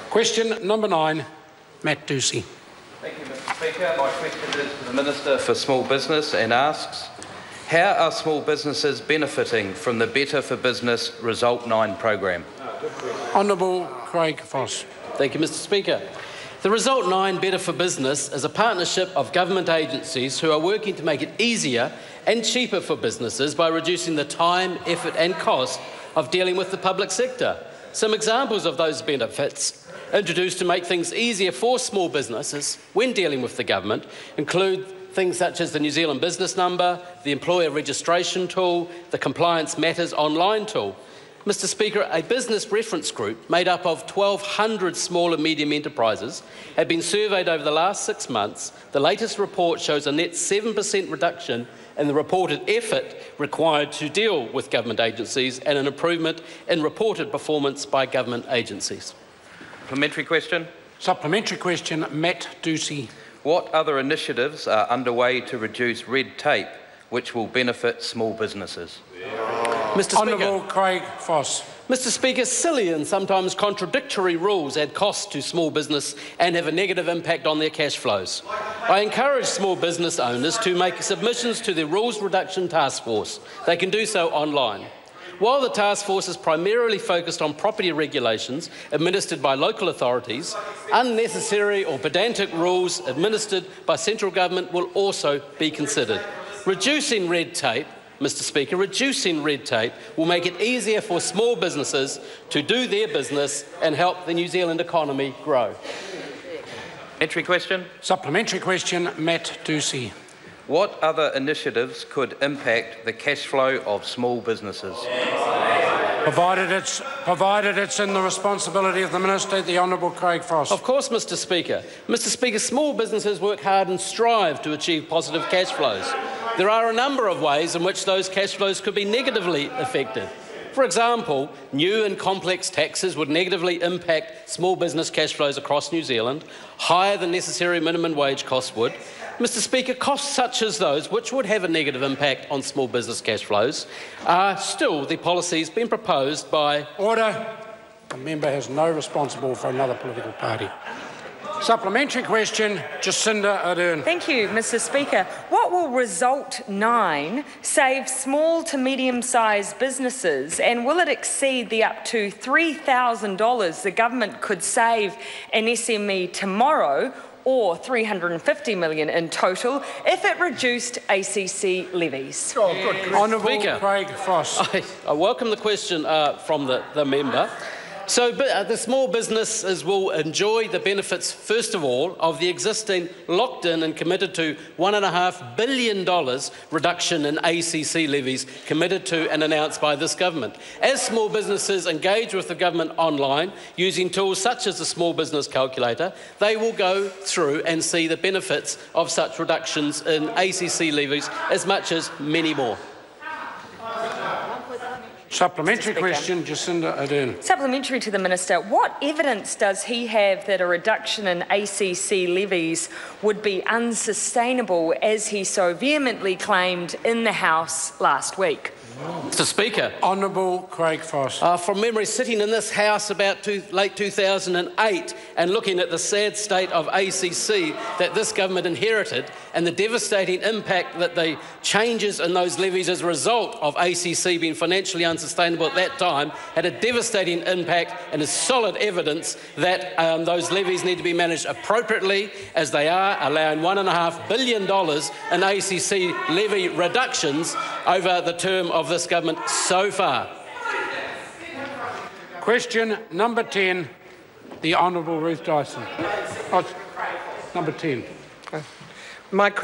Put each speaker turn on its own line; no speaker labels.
Question number 9, Matt Doocey.
Thank you, Mr Speaker. My question is to the Minister for Small Business and asks, how are small businesses benefiting from the Better for Business Result 9 program?
Honourable Craig Foss.
Thank you, Mr Speaker. The Result 9 Better for Business is a partnership of government agencies who are working to make it easier and cheaper for businesses by reducing the time, effort and cost of dealing with the public sector. Some examples of those benefits introduced to make things easier for small businesses when dealing with the government include things such as the New Zealand Business Number, the Employer Registration Tool, the Compliance Matters online tool. Mr Speaker, a business reference group made up of 1,200 small and medium enterprises had been surveyed over the last 6 months. The latest report shows a net 7% reduction in the reported effort required to deal with government agencies and an improvement in reported performance by government agencies.
Supplementary question.
Supplementary question, Matt Doocey.
What other initiatives are underway to reduce red tape which will benefit small businesses?
Mr Speaker.
Honourable Craig Foss.
Mr Speaker, silly and sometimes contradictory rules add costs to small business and have a negative impact on their cash flows. I encourage small business owners to make submissions to the Rules Reduction Task Force. They can do so online. While the task force is primarily focused on property regulations administered by local authorities, unnecessary or pedantic rules administered by central government will also be considered. Reducing red tape, Mr Speaker, reducing red tape will make it easier for small businesses to do their business and help the New Zealand economy grow.
Supplementary question.
Supplementary question, Matt Doocey.
What other initiatives could impact the cash flow of small businesses?
Provided it's in the responsibility of the Minister, the Honourable Craig Foss.
Of course, Mr Speaker. Mr Speaker, small businesses work hard and strive to achieve positive cash flows. There are a number of ways in which those cash flows could be negatively affected. For example, new and complex taxes would negatively impact small business cash flows across New Zealand. Higher than necessary minimum wage costs would. Mr Speaker, costs such as those, which would have a negative impact on small business cash flows, are still the policies being proposed by...
Order. The member has no responsible for another political party. Supplementary question, Jacinda Ardern.
Thank you, Mr Speaker. What will Result 9 save small to medium-sized businesses, and will it exceed the up to $3,000 the government could save an SME tomorrow, or $350 million in total, if it reduced ACC levies?
Honourable Craig Foss.
I welcome the question from the member. So the small businesses will enjoy the benefits, first of all, of the existing locked-in and committed to $1.5 billion reduction in ACC levies committed to and announced by this government. As small businesses engage with the government online using tools such as the Small Business Calculator, they will go through and see the benefits of such reductions in ACC levies as much as many more.
Supplementary question, Jacinda Ardern.
Supplementary to the Minister. What evidence does he have that a reduction in ACC levies would be unsustainable, as he so vehemently claimed in the House last week?
Mr Speaker.
Honourable Craig Foss.
From memory, sitting in this House about late 2008 and looking at the sad state of ACC that this government inherited and the devastating impact that the changes in those levies as a result of ACC being financially unsustainable at that time had a devastating impact, and is solid evidence that those levies need to be managed appropriately as they are, allowing $1.5 billion in ACC levy reductions over the term of this government so far.
Question number 10, the Honourable Ruth Dyson. Number 10.